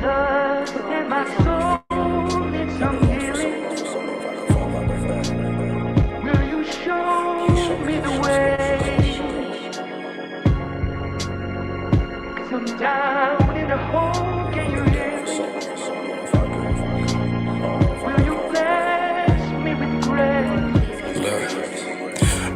dust and my soul needs some healing. Will you show me the way? 'Cause I'm down in the hole, can you hear me? Will you bless me with grace? Look,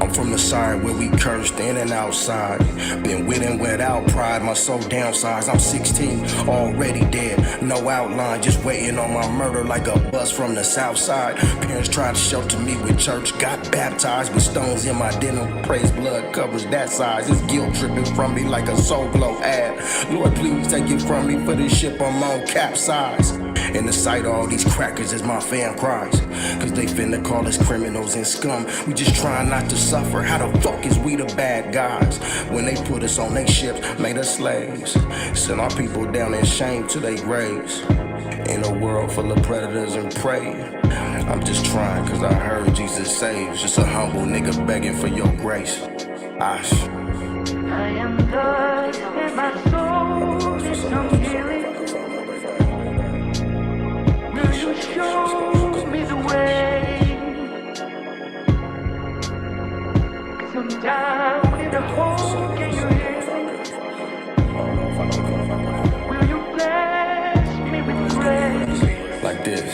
I'm from the side where we cursed in and outside. Been with and without pride, my soul downsized. I'm 16, already dead, no outline, just waiting on my murder like a bus from the south side. Parents tried to shelter me with church, got baptized with stones in my denim. Praise blood covers that size. It's guilt dripping from me like a soul glow ad. Lord, please take it from me, for this ship I'm on capsize. In the sight of all these crackers as my fam cries, cause they finna call us criminals and scum. We just trying not to suffer. How the fuck is we the bad guys when they put us on their ships, made us slaves, send our people down in shame to their graves? In a world full of predators and prey, I'm just trying cause I heard Jesus saves. Just a humble nigga begging for your grace. Ash. I am dust and my soul needs some healing. Will you show me the way? 'Cause I'm down in the hole, can you hear me? Will you bless me with grace? Like this.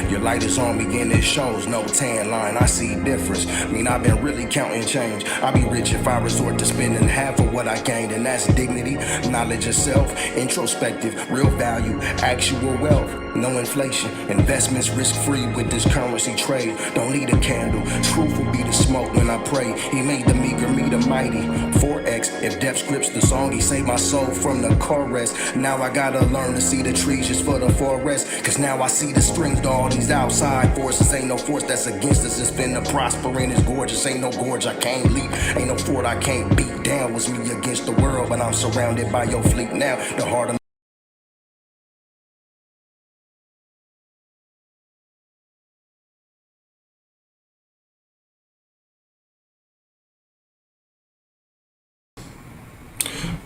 Your light is on me and it shows no tan line. I see difference. I've been really counting change. I'd be rich if I resort to spending half of what I gained, and that's dignity, knowledge of self, introspective, real value, actual wealth, no inflation, investments risk-free with this currency trade. Don't need a candle. Truth will be the smoke when I pray. He made the meager me the mighty. 4X, if depth scripts the song, he saved my soul from the chorus. Now I gotta learn to see the trees just for the forest, cause now I see the strings to all these outside forces. Ain't no force that's against us. It's been the prospering is gorgeous. Ain't no gorge I can't leap. Ain't no fort I can't beat down. Was me against the world, but I'm surrounded by your fleet now. The heart of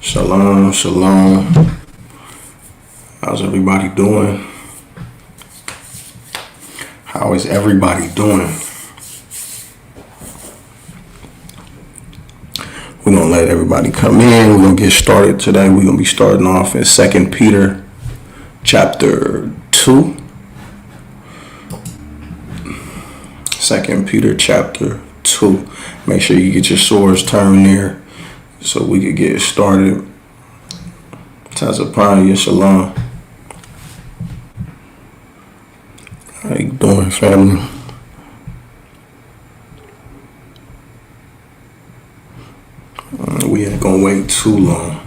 Shalom, shalom. How's everybody doing? How is everybody doing? We're going to let everybody come in. We're going to get started today. We're going to be starting off in 2 Peter chapter 2. 2 Peter chapter 2. Make sure you get your swords turned there so we could get started. Tazapaya, shalom. How you doing, family? We ain't gonna wait too long.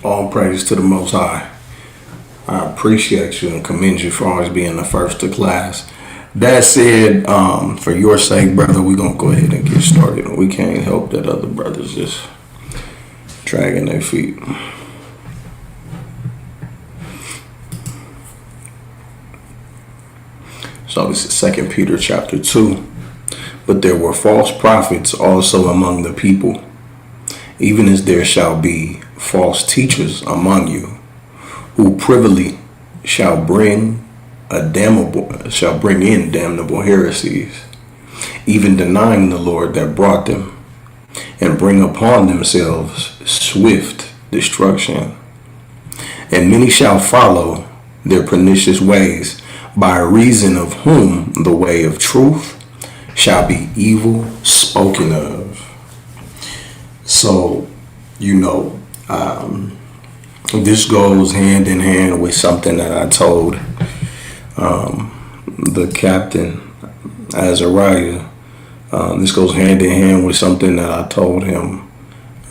All praise to the Most High. I appreciate you and commend you for always being the first to class. That said, for your sake, brother, we're going to go ahead and get started. We can't help that other brothers just dragging their feet. So this is 2 Peter chapter 2. But there were false prophets also among the people, even as there shall be false teachers among you, who privily shall bring in damnable heresies, even denying the Lord that brought them, and bring upon themselves swift destruction. And many shall follow their pernicious ways, by reason of whom the way of truth shall be evil spoken of. So, this goes hand in hand with something that I told the captain, Azariah. This goes hand in hand with something that I told him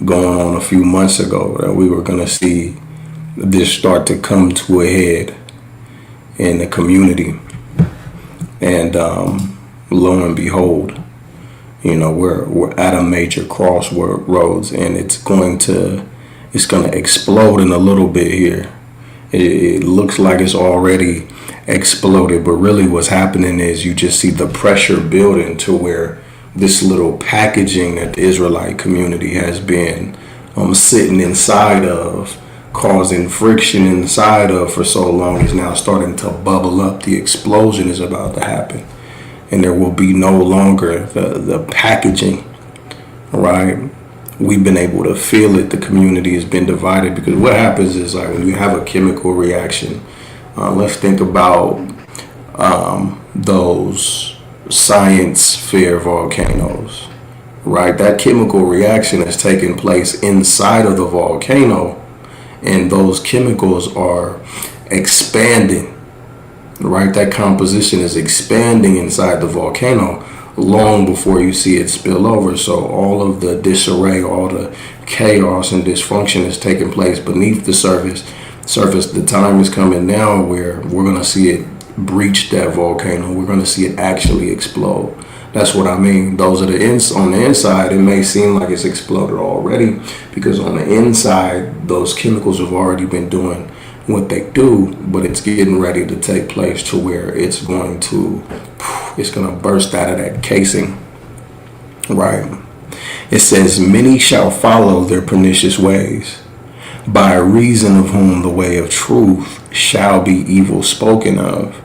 going on a few months ago, that we were going to see this start to come to a head in the community. And lo and behold, we're at a major crossroads, and it's going to explode in a little bit here. It looks like it's already exploded, but really what's happening is you just see the pressure building to where this little packaging that the Israelite community has been sitting inside of, causing friction inside of for so long, is now starting to bubble up. The explosion is about to happen, and there will be no longer the packaging, right? We've been able to feel it. The community has been divided, because what happens is, like, when you have a chemical reaction, let's think about those science fair volcanoes, right? That chemical reaction is taking place inside of the volcano, and those chemicals are expanding, right? That composition is expanding inside the volcano long before you see it spill over. So all of the disarray, all the chaos and dysfunction is taking place beneath the surface. The time is coming now where we're going to see it breach that volcano. We're going to see it actually explode. That's what I mean. Those are on the inside. It may seem like it's exploded already, because on the inside, those chemicals have already been doing what they do, but it's getting ready to take place to where it's going to burst out of that casing, right? It says, many shall follow their pernicious ways, by reason of whom the way of truth shall be evil spoken of.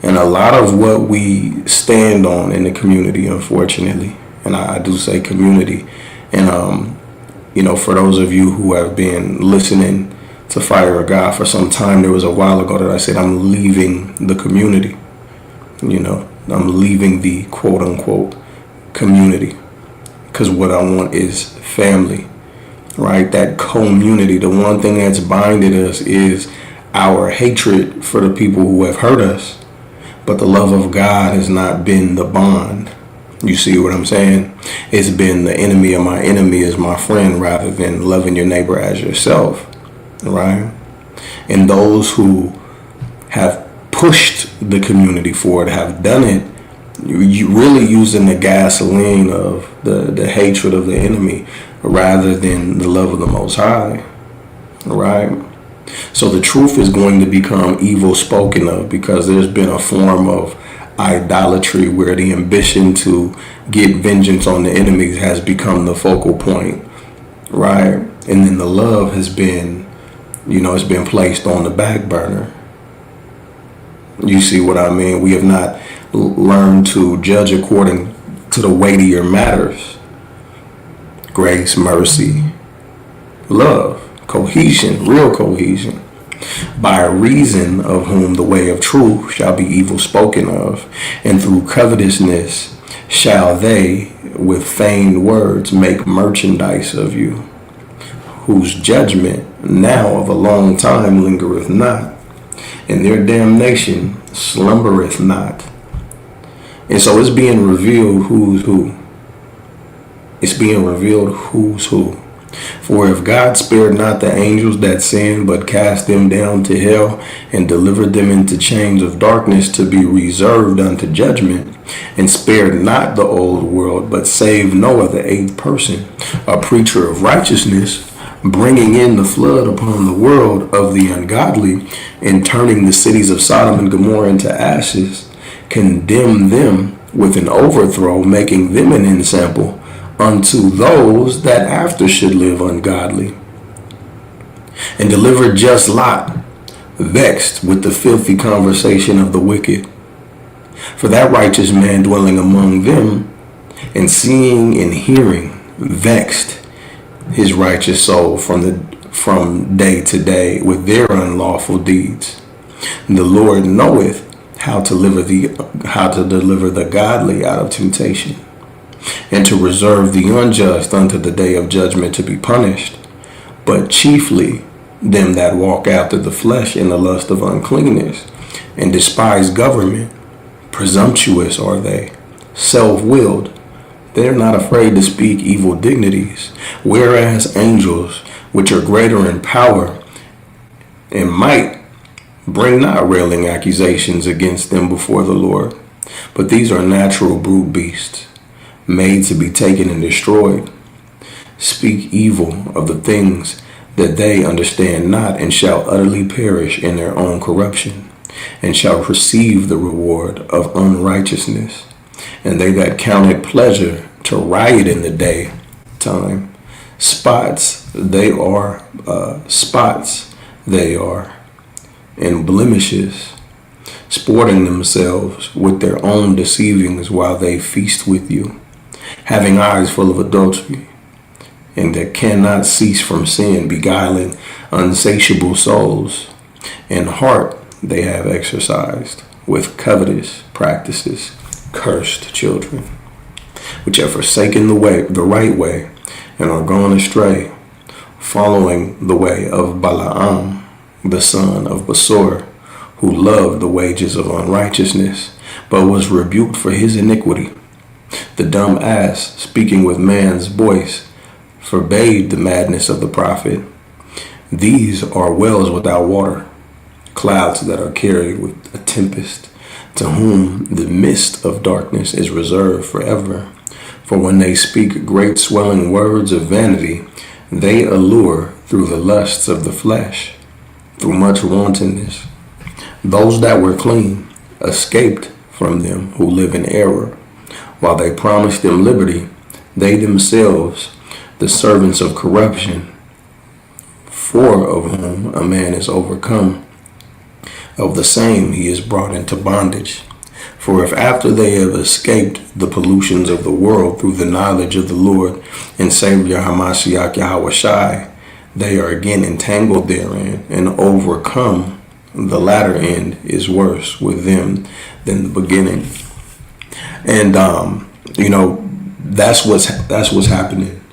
And a lot of what we stand on in the community, unfortunately, and I do say community, and for those of you who have been listening to Fire of God for some time, there was a while ago that I said I'm leaving the community. I'm leaving the quote unquote community, because what I want is family, right? That community. The one thing that's binded us is our hatred for the people who have hurt us. But the love of God has not been the bond. You see what I'm saying? It's been the enemy of my enemy is my friend, rather than loving your neighbor as yourself, right? And those who have pushed the community forward have done it you really using the gasoline of the hatred of the enemy rather than the love of the Most High, right? So the truth is going to become evil spoken of, because there's been a form of idolatry where the ambition to get vengeance on the enemies has become the focal point, right? And then the love has been, it's been placed on the back burner. You see what I mean? We have not learned to judge according to the weightier matters. Grace, mercy, love, cohesion, real cohesion. By reason of whom the way of truth shall be evil spoken of, and through covetousness shall they with feigned words make merchandise of you, whose judgment now of a long time lingereth not, and their damnation slumbereth not. And so it's being revealed who's who. It's being revealed who's who. For if God spared not the angels that sinned, but cast them down to hell, and delivered them into chains of darkness to be reserved unto judgment, and spared not the old world, but saved Noah, the eighth person, a preacher of righteousness, bringing in the flood upon the world of the ungodly, and turning the cities of Sodom and Gomorrah into ashes, condemned them with an overthrow, making them an ensample unto those that after should live ungodly, and delivered just Lot, vexed with the filthy conversation of the wicked. For that righteous man dwelling among them, and seeing and hearing vexed his righteous soul from day to day with their unlawful deeds. The Lord knoweth how to deliver the godly out of temptation, and to reserve the unjust unto the day of judgment to be punished, but chiefly them that walk after the flesh in the lust of uncleanness, and despise government. Presumptuous are they, self-willed. They're not afraid to speak evil dignities, whereas angels, which are greater in power and might, bring not railing accusations against them before the Lord. But these are natural brute beasts, made to be taken and destroyed. Speak evil of the things that they understand not, and shall utterly perish in their own corruption, and shall receive the reward of unrighteousness. And they that count it pleasure to riot in the day time, spots they are, and blemishes, sporting themselves with their own deceivings while they feast with you, having eyes full of adultery, and that cannot cease from sin, beguiling unsatiable souls, and heart they have exercised with covetous practices, cursed children, which have forsaken the right way, and are gone astray, following the way of Balaam, the son of Besor, who loved the wages of unrighteousness, but was rebuked for his iniquity. The dumb ass, speaking with man's voice, forbade the madness of the prophet. These are wells without water, clouds that are carried with a tempest, to whom the mist of darkness is reserved forever. For when they speak great swelling words of vanity, they allure through the lusts of the flesh, through much wantonness. Those that were clean escaped from them who live in error. While they promised them liberty, they themselves, the servants of corruption, for of whom a man is overcome, of the same he is brought into bondage. For if after they have escaped the pollutions of the world through the knowledge of the Lord and Savior Hamashiach Yahushai, they are again entangled therein and overcome, the latter end is worse with them than the beginning. And that's what's happening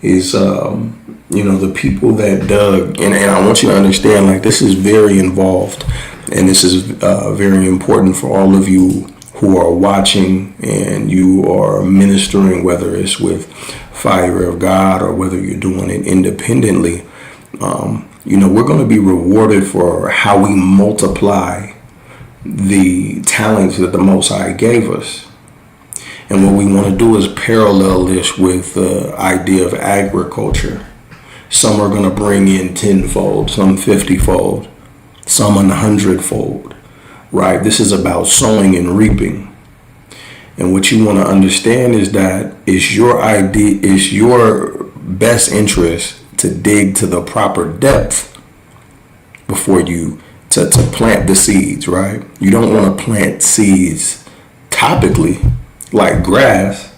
is the people that dug, and I want you to understand, like, this is very involved, and this is very important for all of you who are watching and you are ministering, whether it's with Fire of God or whether you're doing it independently. We're going to be rewarded for how we multiply the talents that the Most High gave us. And what we want to do is parallel this with the idea of agriculture. Some are going to bring in tenfold, some 50-fold, some 100-fold, right? This is about sowing and reaping. And what you want to understand is that it's your best interest to dig to the proper depth before you to plant the seeds, right? You don't want to plant seeds topically like grass.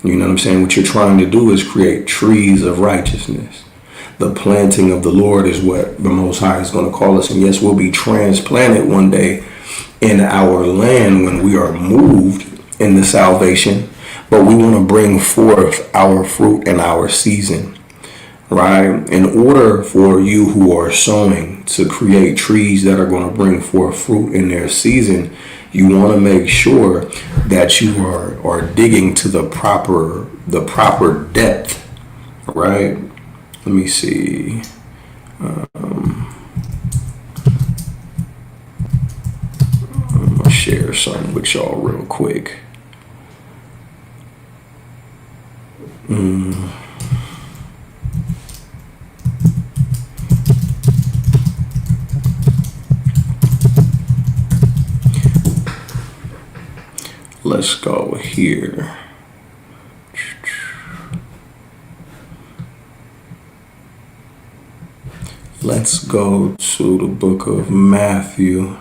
You know what I'm saying? What you're trying to do is create trees of righteousness. The planting of the Lord is what the Most High is going to call us. And yes, we'll be transplanted one day in our land when we are moved in the salvation. But we want to bring forth our fruit in our season, right? In order for you who are sowing to create trees that are going to bring forth fruit in their season, you want to make sure that you are digging to the proper depth, right? Let me see. I'm gonna share something with y'all real quick. Let's go here. Let's go to the book of Matthew.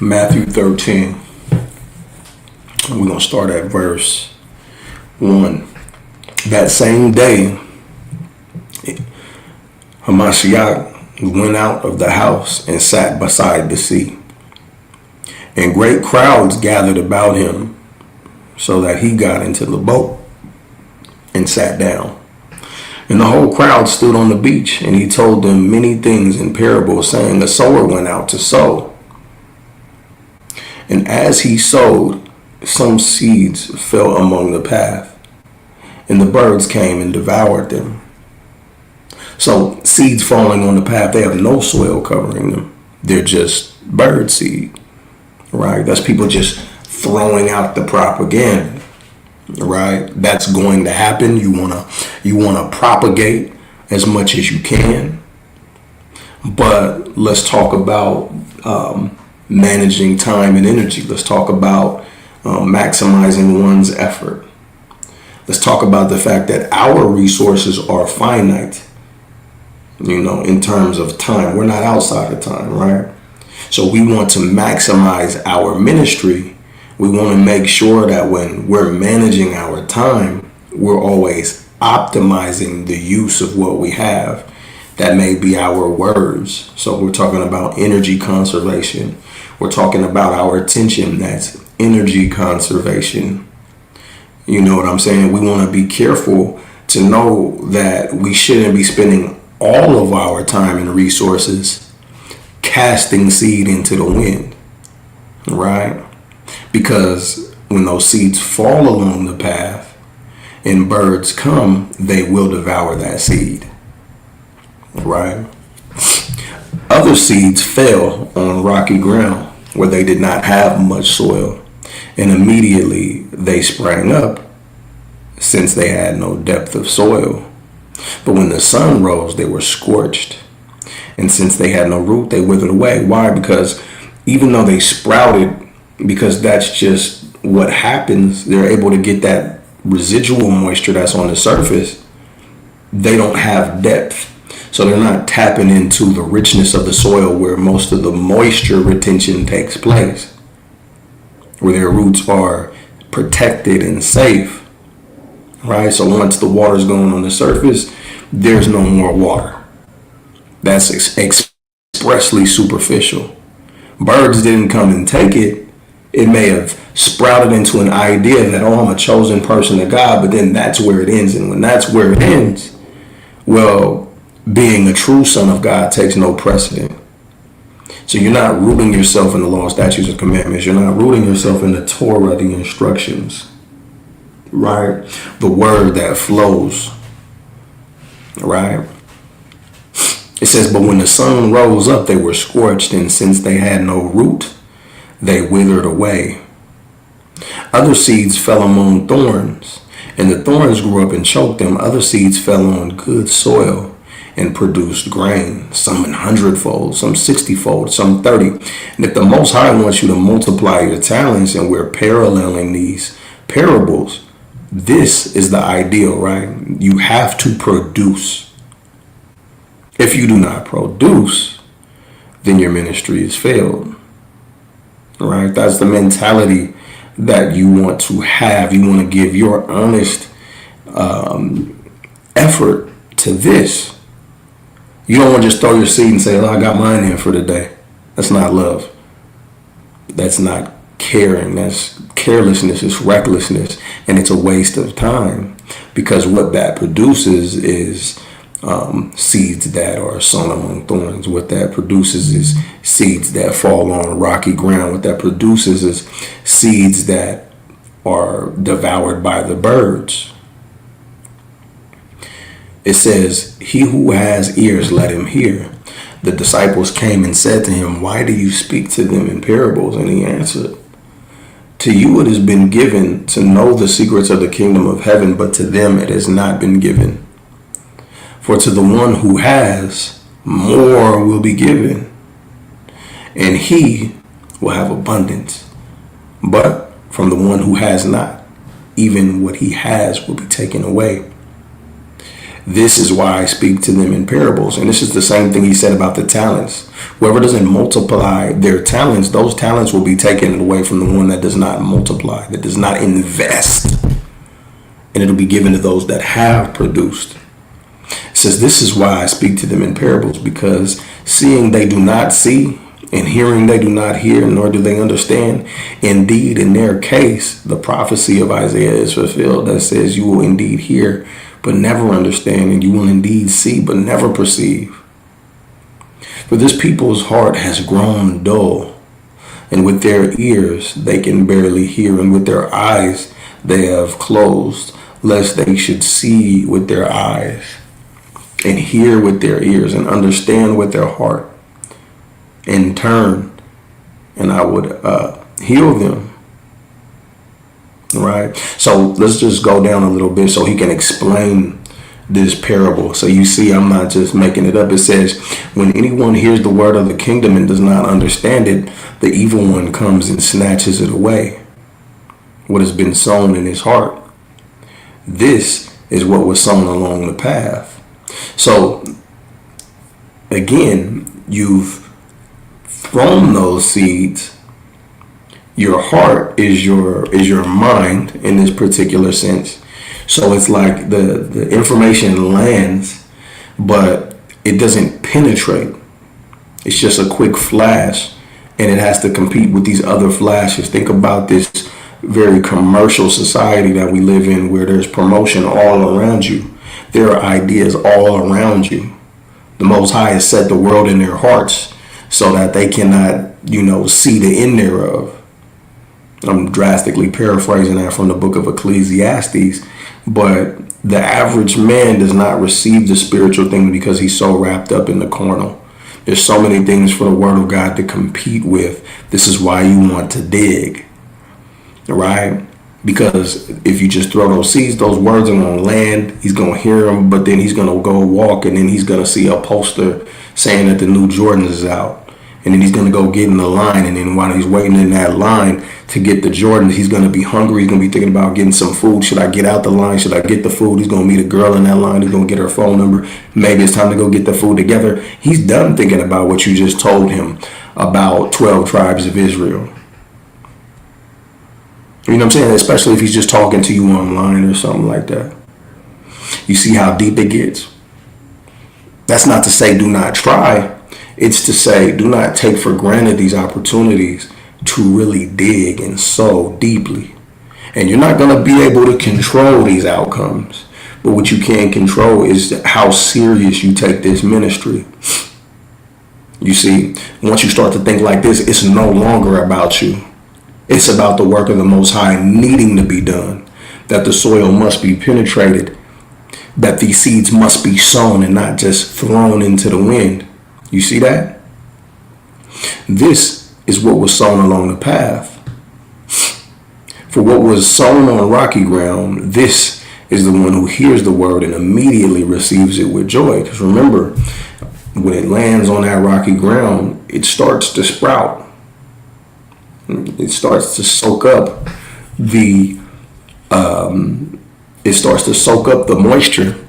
Matthew 13. We're going to start at verse 1. That same day, Hamashiach went out of the house and sat beside the sea. And great crowds gathered about him, so that he got into the boat and sat down. And the whole crowd stood on the beach, and he told them many things in parables, saying, a sower went out to sow. And as he sowed, some seeds fell among the path, and the birds came and devoured them. So seeds falling on the path, they have no soil covering them. They're just bird seed, right? That's people just throwing out the propaganda, right? That's going to happen. You wanna propagate as much as you can. But let's talk about managing time and energy. Let's talk about maximizing one's effort. Let's talk about the fact that our resources are finite, in terms of time. We're not outside of time, right? So we want to maximize our ministry. We want to make sure that when we're managing our time, we're always optimizing the use of what we have. That may be our words. So we're talking about energy conservation. We're talking about our attention. That's energy conservation. You know what I'm saying? We want to be careful to know that we shouldn't be spending all of our time and resources casting seed into the wind, right? Because when those seeds fall along the path and birds come, they will devour that seed, right? Other seeds fell on rocky ground where they did not have much soil, and immediately they sprang up since they had no depth of soil. But when the sun rose, they were scorched, and since they had no root, they withered away. Why? Because even though they sprouted, because that's just what happens, they're able to get that residual moisture that's on the surface. They don't have depth. So they're not tapping into the richness of the soil where most of the moisture retention takes place, where their roots are protected and safe, right? So once the water's going on the surface, there's no more water. That's expressly superficial. Birds didn't come and take it. It may have sprouted into an idea that, I'm a chosen person of God, but then that's where it ends. And when that's where it ends, well, being a true son of God takes no precedent. So you're not rooting yourself in the law, statutes, and commandments. You're not rooting yourself in the Torah, the instructions, right? The word that flows, right? It says, but when the sun rose up, they were scorched, and since they had no root, they withered away. Other seeds fell among thorns, and the thorns grew up and choked them. Other seeds fell on good soil and produced grain, some 100-fold, some 60-fold, some 30. And if the Most High wants you to multiply your talents, and we're paralleling these parables, this is the ideal, right? You have to produce. If you do not produce, then your ministry has failed, right? That's the mentality that you want to have. You want to give your earnest effort to this. You don't want to just throw your seed and say, I got mine in for the day. That's not love. That's not caring. That's carelessness. It's recklessness. And it's a waste of time, because what that produces is seeds that are sown among thorns. What that produces is seeds that fall on rocky ground. What that produces is seeds that are devoured by the birds. It says, he who has ears, let him hear. The disciples came and said to him, why do you speak to them in parables? And he answered, to you it has been given to know the secrets of the kingdom of heaven, but to them it has not been given. For to the one who has, more will be given, and he will have abundance. But from the one who has not, even what he has will be taken away. This is why I speak to them in parables. And this is the same thing he said about the talents. Whoever doesn't multiply their talents, those talents will be taken away from the one that does not multiply, that does not invest. And it'll be given to those that have produced. It says, this is why I speak to them in parables, because seeing they do not see, and hearing they do not hear, nor do they understand. Indeed, in their case, the prophecy of Isaiah is fulfilled that says, you will indeed hear, but never understand, and you will indeed see, but never perceive. For this people's heart has grown dull, and with their ears they can barely hear, and with their eyes they have closed, lest they should see with their eyes, and hear with their ears, and understand with their heart, and turn, and I would heal them. Right? So let's just go down a little bit so he can explain this parable. So you see, I'm not just making it up. It says, when anyone hears the word of the kingdom and does not understand it, the evil one comes and snatches it away, what has been sown in his heart. This is what was sown along the path. So again, you've thrown those seeds. Your heart is your mind in this particular sense. So it's like the information lands, but it doesn't penetrate. It's just a quick flash, and it has to compete with these other flashes. Think about this very commercial society that we live in, where there's promotion all around you. There are ideas all around you. The Most High has set the world in their hearts so that they cannot, see the end thereof. I'm drastically paraphrasing that from the book of Ecclesiastes, but the average man does not receive the spiritual thing because he's so wrapped up in the carnal. There's so many things for the word of God to compete with. This is why you want to dig, right? Because if you just throw those seeds, those words are going to land. He's going to hear them, but then he's going to go walk, and then he's going to see a poster saying that the new Jordans is out. And then he's going to go get in the line. And then while he's waiting in that line to get the Jordans, he's going to be hungry. He's going to be thinking about getting some food. Should I get out the line? Should I get the food? He's going to meet a girl in that line. He's going to get her phone number. Maybe it's time to go get the food together. He's done thinking about what you just told him about 12 tribes of Israel. You know what I'm saying? Especially if he's just talking to you online or something like that. You see how deep it gets? That's not to say do not try. It's to say, do not take for granted these opportunities to really dig and sow deeply. And you're not going to be able to control these outcomes. But what you can control is how serious you take this ministry. You see, once you start to think like this, it's no longer about you. It's about the work of the Most High needing to be done. That the soil must be penetrated. That these seeds must be sown and not just thrown into the wind. You see that? This is what was sown along the path. For what was sown on rocky ground, this is the one who hears the word and immediately receives it with joy. Because remember, when it lands on that rocky ground, it starts to sprout. It starts to soak up the moisture.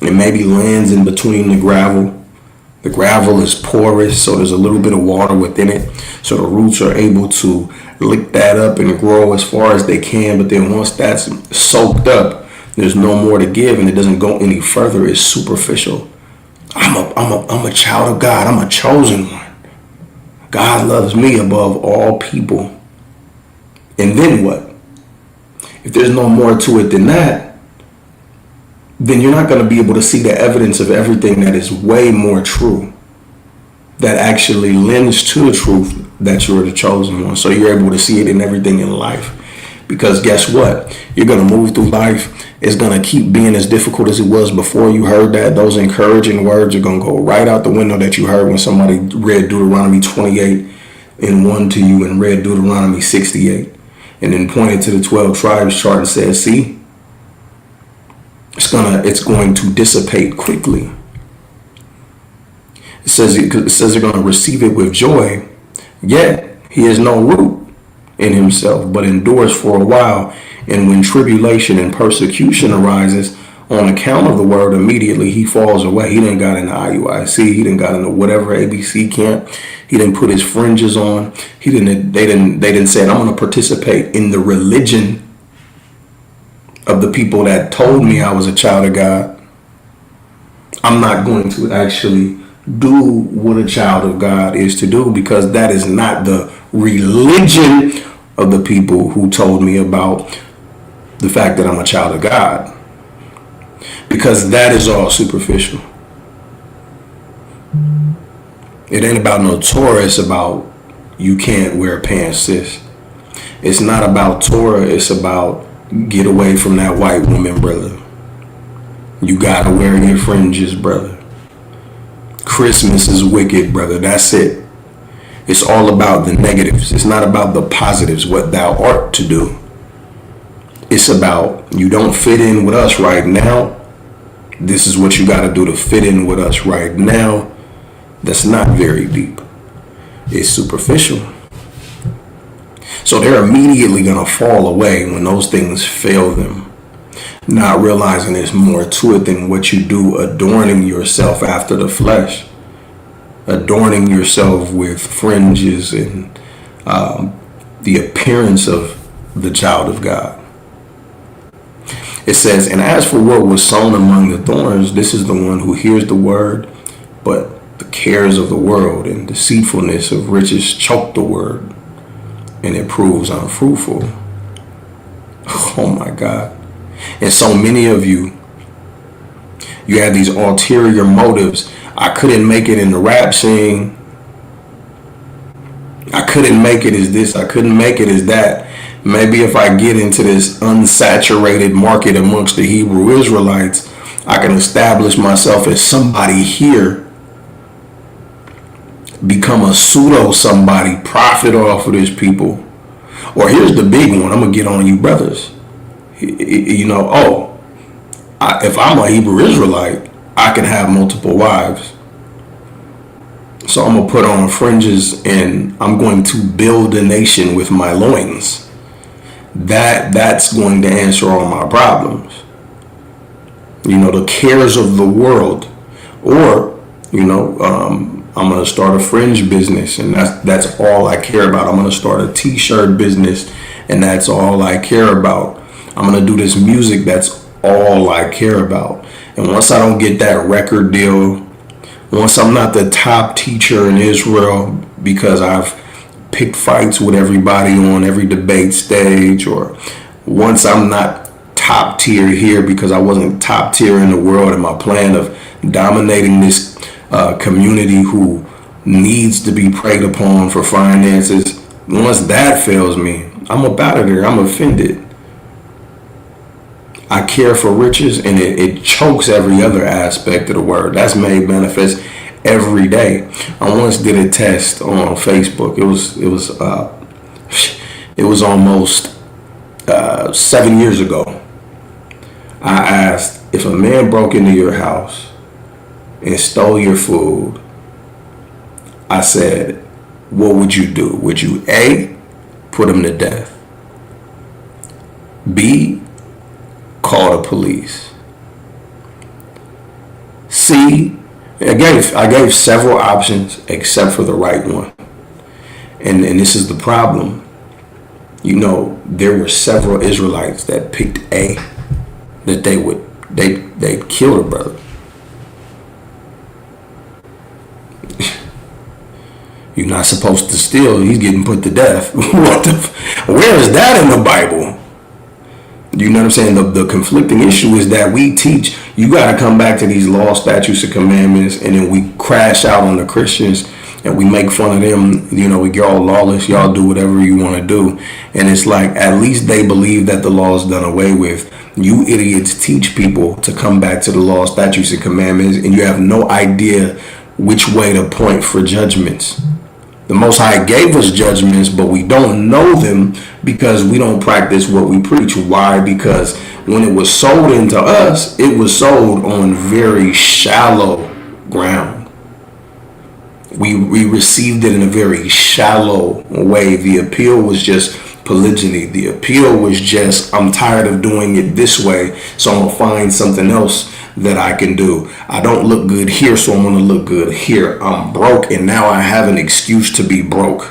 It maybe lands in between the gravel. The gravel is porous, so there's a little bit of water within it. So the roots are able to lick that up and grow as far as they can. But then once that's soaked up, there's no more to give, and it doesn't go any further. It's superficial. I'm a child of God. I'm a chosen one. God loves me above all people. And then what? If there's no more to it than that, then you're not going to be able to see the evidence of everything that is way more true, that actually lends to the truth that you're the chosen one. So you're able to see it in everything in life. Because guess what? You're going to move through life. It's going to keep being as difficult as it was before you heard that. Those encouraging words are going to go right out the window that you heard when somebody read Deuteronomy 28 and 1 to you and read Deuteronomy 68. And then pointed to the 12 tribes chart and said, see, it's going to dissipate quickly. It says they're going to receive it with joy, yet he has no root in himself, but endures for a while. And when tribulation and persecution arises On account of the word, immediately he falls away. He didn't got into IUIC. He didn't got into whatever ABC camp. He didn't put his fringes on. He didn't. They didn't say, I'm going to participate in the religion of the people that told me I was a child of God. I'm not going to actually do what a child of God is to do, because that is not the religion of the people who told me about the fact that I'm a child of God, because that is all superficial. It ain't about no Torah. It's about you can't wear pants, sis. It's not about Torah. It's about get away from that white woman, brother. You gotta wear your fringes, brother. Christmas is wicked, brother. That's it. It's all about the negatives. It's not about the positives, what thou art to do. It's about you don't fit in with us right now. This is what you got to do to fit in with us right now. That's not very deep. It's superficial. So they're immediately going to fall away when those things fail them, not realizing there's more to it than what you do, adorning yourself after the flesh, adorning yourself with fringes and the appearance of the child of God. It says, and as for what was sown among the thorns, this is the one who hears the word, but the cares of the world and deceitfulness of riches choke the word, and it proves unfruitful. Oh my God. And so many of you have these ulterior motives. I couldn't make it in the rap scene. I couldn't make it as this. I couldn't make it as that. Maybe if I get into this unsaturated market amongst the Hebrew Israelites, I can establish myself as somebody here, become a pseudo somebody, profit off of this people. Or here's the big one. I'm going to get on you brothers. You know, if I'm a Hebrew Israelite, I can have multiple wives. So I'm going to put on fringes and I'm going to build a nation with my loins. That's going to answer all my problems. You know, the cares of the world. Or, you know, I'm going to start a fringe business and that's all I care about. I'm going to start a t-shirt business and that's all I care about. I'm going to do this music. That's all I care about. And once I don't get that record deal, once I'm not the top teacher in Israel because I've picked fights with everybody on every debate stage, or once I'm not top tier here because I wasn't top tier in the world in my plan of dominating this community who needs to be preyed upon for finances, once that fails me, I'm up out of there. I'm offended. I care for riches, and it chokes every other aspect of the word. That's made manifest every day. I once did a test on Facebook. It was almost 7 years ago. I asked, if a man broke into your house and stole your food, I said, what would you do? Would you A, put him to death? B, call the police? C, I gave several options except for the right one. And this is the problem. You know, there were several Israelites that picked A, that they'd kill the brother. You're not supposed to steal. He's getting put to death. Where is that in the Bible? You know what I'm saying? The conflicting issue is that we teach you got to come back to these laws, statutes, and commandments, and then we crash out on the Christians and we make fun of them. You know, y'all lawless, y'all do whatever you want to do. And it's like, at least they believe that the law is done away with. You idiots teach people to come back to the law, statutes, and commandments, and you have no idea which way to point for judgments. The Most High gave us judgments, but we don't know them because we don't practice what we preach. Why? Because when it was sold into us, it was sold on very shallow ground. We received it in a very shallow way. The appeal was just polygyny. The appeal was just, I'm tired of doing it this way, so I'm gonna find something else that I can do. I don't look good here, so I'm gonna look good here. I'm broke, and now I have an excuse to be broke.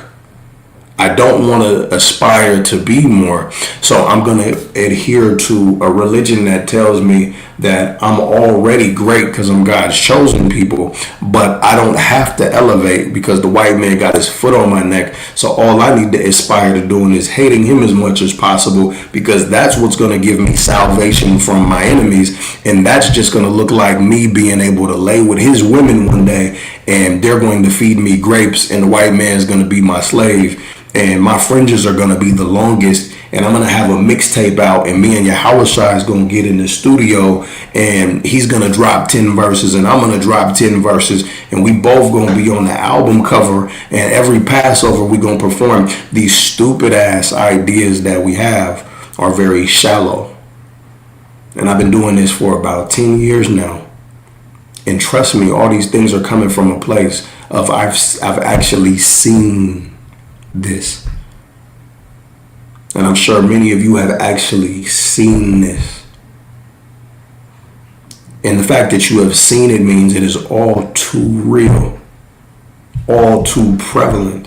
I don't want to aspire to be more, so I'm going to adhere to a religion that tells me that I'm already great because I'm God's chosen people, but I don't have to elevate because the white man got his foot on my neck. So all I need to aspire to doing is hating him as much as possible, because that's what's going to give me salvation from my enemies, and that's just going to look like me being able to lay with his women one day, and they're going to feed me grapes, and the white man's going to be my slave. And my fringes are going to be the longest, and I'm going to have a mixtape out, and me and Yahushua is going to get in the studio, and he's going to drop 10 verses, and I'm going to drop 10 verses, and we both going to be on the album cover, and every Passover we're going to perform. These stupid ass ideas that we have are very shallow. And I've been doing this for about 10 years now. And trust me, all these things are coming from a place of I've actually seen this. And I'm sure many of you have actually seen this. And the fact that you have seen it means it is all too real, all too prevalent,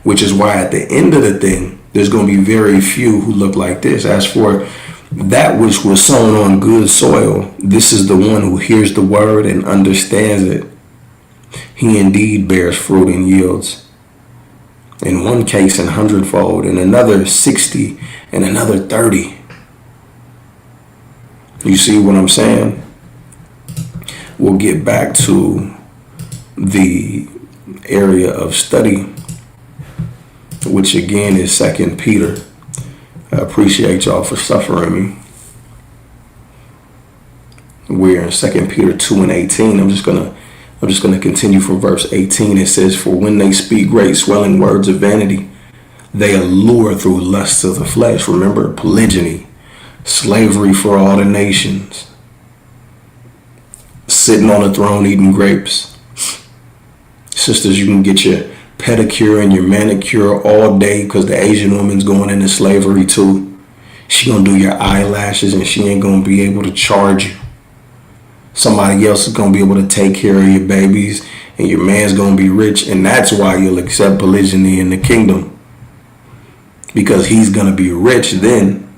which is why at the end of the thing, there's going to be very few who look like this. As for that which was sown on good soil, this is the one who hears the word and understands it. He indeed bears fruit and yields. In one case, 100-fold, in another 60, and another 30. You see what I'm saying? We'll get back to the area of study, which again is 2 Peter. I appreciate y'all for suffering me. We're in 2 Peter 2 and 18. I'm just gonna continue from verse 18. It says, "For when they speak great swelling words of vanity, they allure through lusts of the flesh." Remember, polygyny, slavery for all the nations, sitting on a throne eating grapes. Sisters, you can get your pedicure and your manicure all day because the Asian woman's going into slavery too. She gonna do your eyelashes and she ain't gonna be able to charge you. Somebody else is going to be able to take care of your babies, and your man's going to be rich, and that's why you'll accept polygyny in the kingdom, because he's going to be rich. Then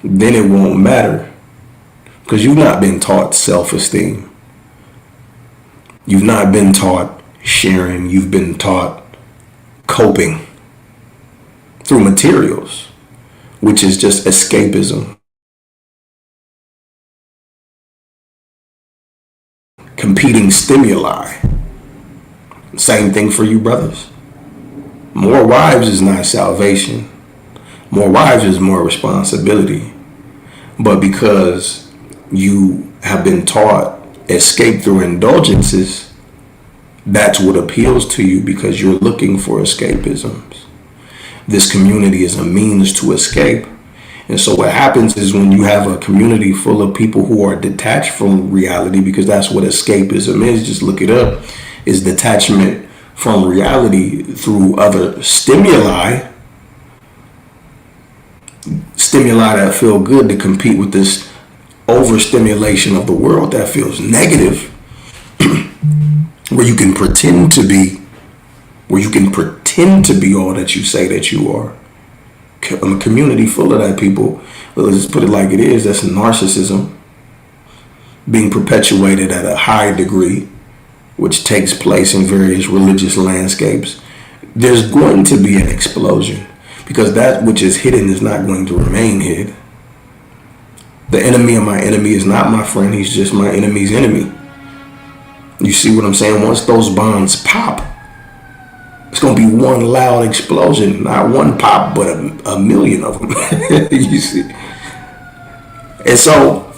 it won't matter, because you've not been taught self-esteem. You've not been taught sharing. You've been taught coping through materials, which is just escapism. Competing stimuli. Same thing for you brothers. More wives is not salvation. More wives is more responsibility. But because you have been taught escape through indulgences, that's what appeals to you, because you're looking for escapisms. This community is a means to escape. And so what happens is when you have a community full of people who are detached from reality, because that's what escapism is, just look it up, is detachment from reality through other stimuli that feel good, to compete with this overstimulation of the world that feels negative, where you can pretend to be all that you say that you are. A community full of that people, let's just put it like it is, that's narcissism being perpetuated at a high degree, which takes place in various religious landscapes. There's going to be an explosion, because that which is hidden is not going to remain hid. The enemy of my enemy is not my friend, he's just my enemy's enemy. You see what I'm saying? Once those bonds pop, it's going to be one loud explosion. Not one pop, but a million of them. You see? And so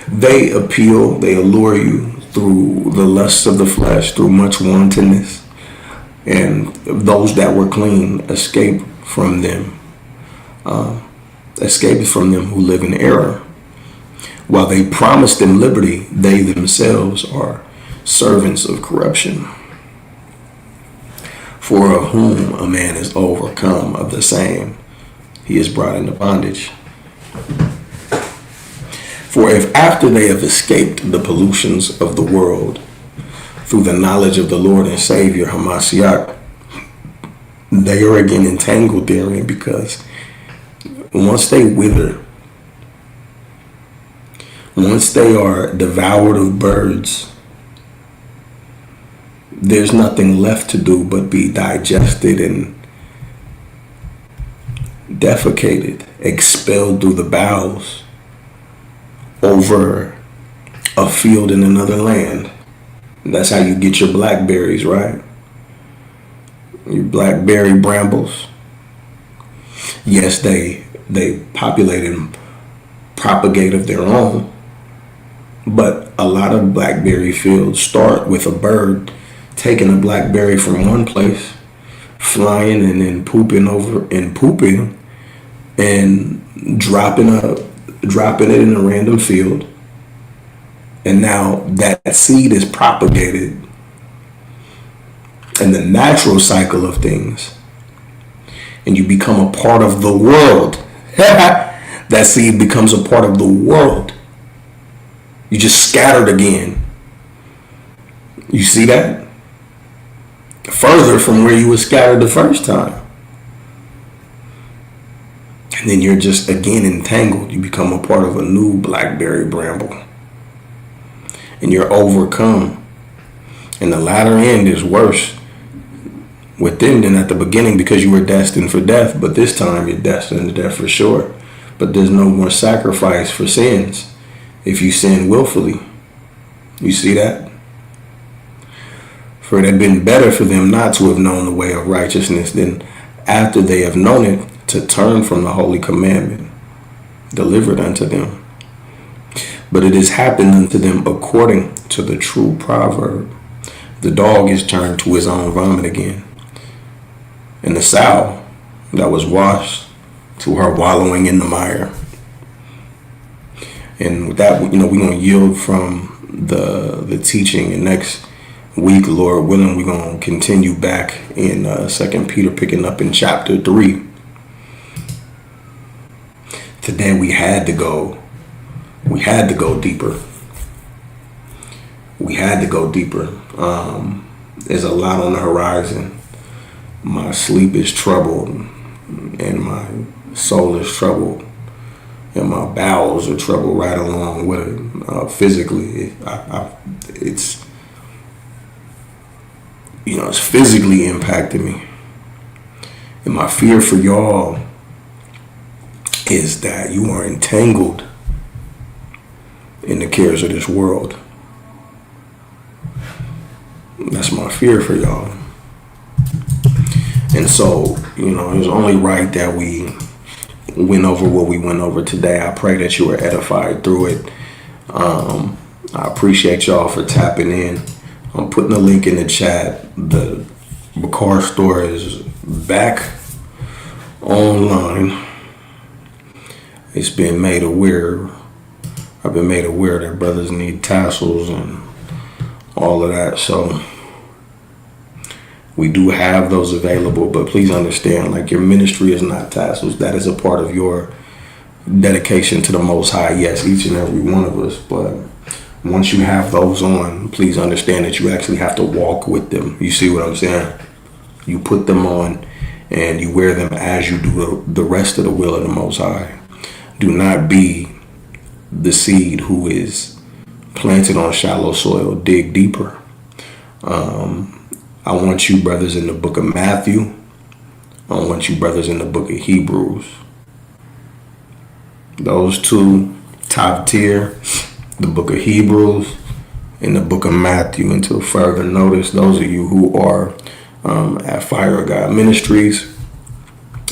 they allure you through the lusts of the flesh, through much wantonness. And those that were clean escape from them. Escape from them who live in error. While they promise them liberty, they themselves are servants of corruption. For of whom a man is overcome, of the same he is brought into bondage. For if after they have escaped the pollutions of the world through the knowledge of the Lord and Savior Hamashiach, they are again entangled therein, because once they wither, once they are devoured of birds, there's nothing left to do but be digested and defecated, expelled through the bowels over a field in another land. That's how you get your blackberries, right? Your blackberry brambles. Yes, they populate and propagate of their own, but a lot of blackberry fields start with a bird taking a blackberry from one place, flying and then pooping and dropping it in a random field. And now that seed is propagated in the natural cycle of things, and you become a part of the world. That seed becomes a part of the world. You just scattered again. You see that? Further from where you were scattered the first time. And then you're just again entangled. You become a part of a new blackberry bramble. And you're overcome. And the latter end is worse with them than at the beginning, because you were destined for death. But this time you're destined to death for sure. But there's no more sacrifice for sins if you sin willfully. You see that? For it had been better for them not to have known the way of righteousness than, after they have known it, to turn from the holy commandment delivered unto them. But it has happened unto them according to the true proverb: the dog is turned to his own vomit again, and the sow that was washed to her wallowing in the mire. And with that, we're going to yield from the teaching, and next week, Lord willing, we're going to continue back in 2 Peter, picking up in chapter 3. Today we had to go deeper. We had to go deeper. There's a lot on the horizon. My sleep is troubled, and my soul is troubled, and my bowels are troubled right along with it. Physically, it's physically impacting me. And my fear for y'all is that you are entangled in the cares of this world. That's my fear for y'all. And so, it's only right that we went over what we went over today. I pray that you were edified through it. I appreciate y'all for tapping in. I'm putting a link in the chat. The Bakar store is back online. It's been made aware. I've been made aware that brothers need tassels and all of that. So we do have those available, but please understand, your ministry is not tassels. That is a part of your dedication to the Most High. Yes, each and every one of us. But once you have those on, please understand that you actually have to walk with them. You see what I'm saying? You put them on and you wear them as you do the rest of the will of the Most High. Do not be the seed who is planted on shallow soil. Dig deeper. I want you brothers in the book of Matthew. I want you brothers in the book of Hebrews. Those two top tier, the book of Hebrews and the book of Matthew. Until further notice, those of you who are at Fire of God Ministries,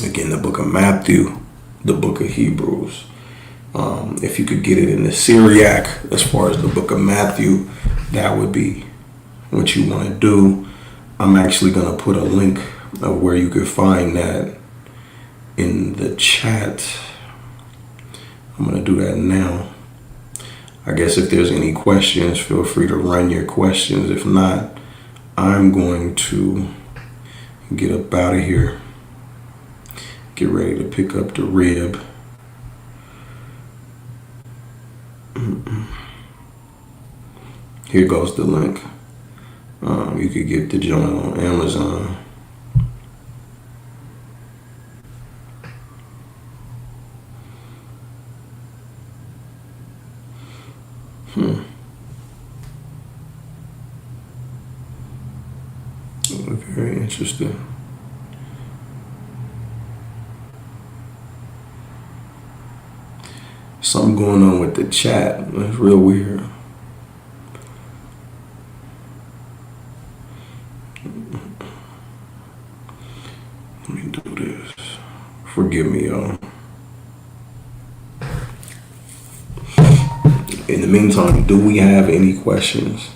again, the book of Matthew, the book of Hebrews. If you could get it in the Syriac as far as the book of Matthew, that would be what you want to do. I'm actually going to put a link of where you could find that in the chat. I'm going to do that now. I guess if there's any questions, feel free to run your questions. If not, I'm going to get up out of here. Get ready to pick up the rib. Here goes the link. You could get the joint on Amazon. Very interesting. Something going on with the chat. That's real weird. Let me do this. Forgive me, y'all. In the meantime, do we have any questions?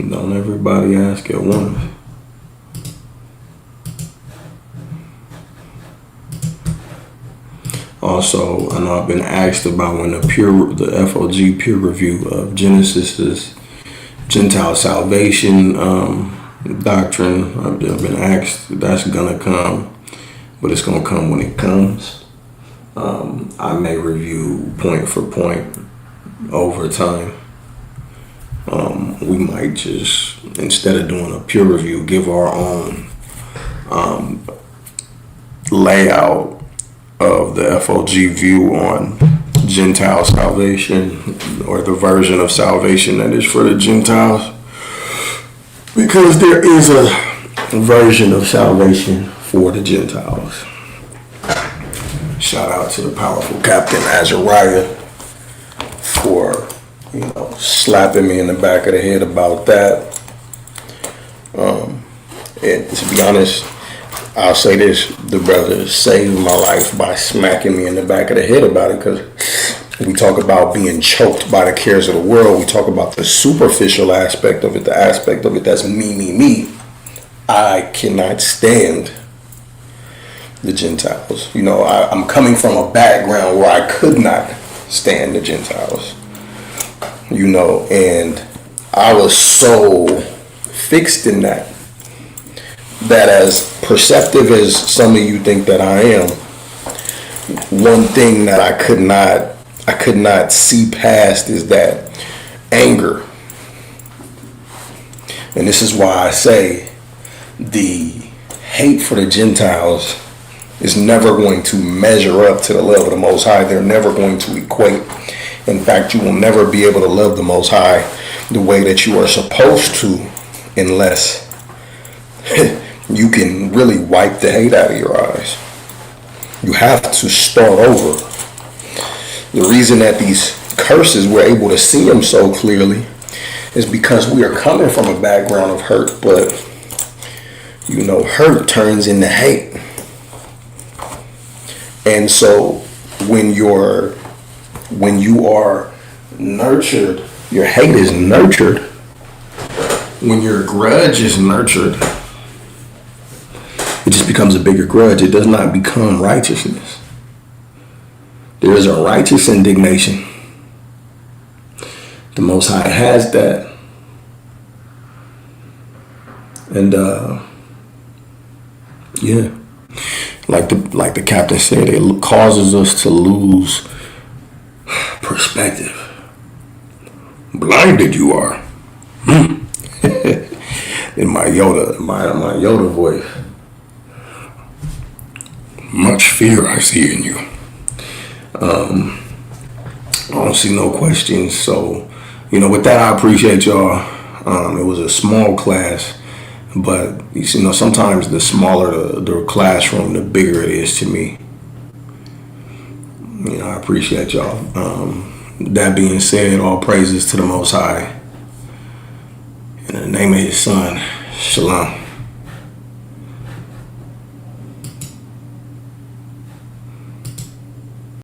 Don't everybody ask at once. Also, I know I've been asked about when the F.O.G. peer review of Genesis's Gentile salvation doctrine. I've been asked that's gonna come, but it's gonna come when it comes. I may review point for point over time. We might just, instead of doing a peer review, give our own layout of the F.O.G. view on Gentile salvation, or the version of salvation that is for the Gentiles. Because there is a version of salvation for the Gentiles. Shout out to the powerful Captain Azariah for, slapping me in the back of the head about that. And to be honest, I'll say this, the brother saved my life by smacking me in the back of the head about it, because we talk about being choked by the cares of the world. We talk about the superficial aspect of it, the aspect of it that's me. I cannot stand the Gentiles. I'm coming from a background where I could not stand the Gentiles. And I was so fixed in that as perceptive as some of you think that I am, one thing that I could not see past is that anger. And this is why I say the hate for the Gentiles is never going to measure up to the love of the Most High. They're never going to equate. In fact, you will never be able to love the Most High the way that you are supposed to, unless you can really wipe the hate out of your eyes. You have to start over. The reason that these curses, we're able to see them so clearly, is because we are coming from a background of hurt, but hurt turns into hate. And so when you are nurtured, your hate is nurtured. When your grudge is nurtured, it just becomes a bigger grudge. It does not become righteousness. There is a righteous indignation. The Most High has that. And like the captain said, it causes us to lose perspective. Blinded you are. In my Yoda voice. Much fear I see in you. I don't see no questions. So, with that, I appreciate y'all. It was a small class, but sometimes the smaller the classroom, the bigger it is to me. I appreciate y'all. That being said, all praises to the Most High. In the name of His Son, Shalom.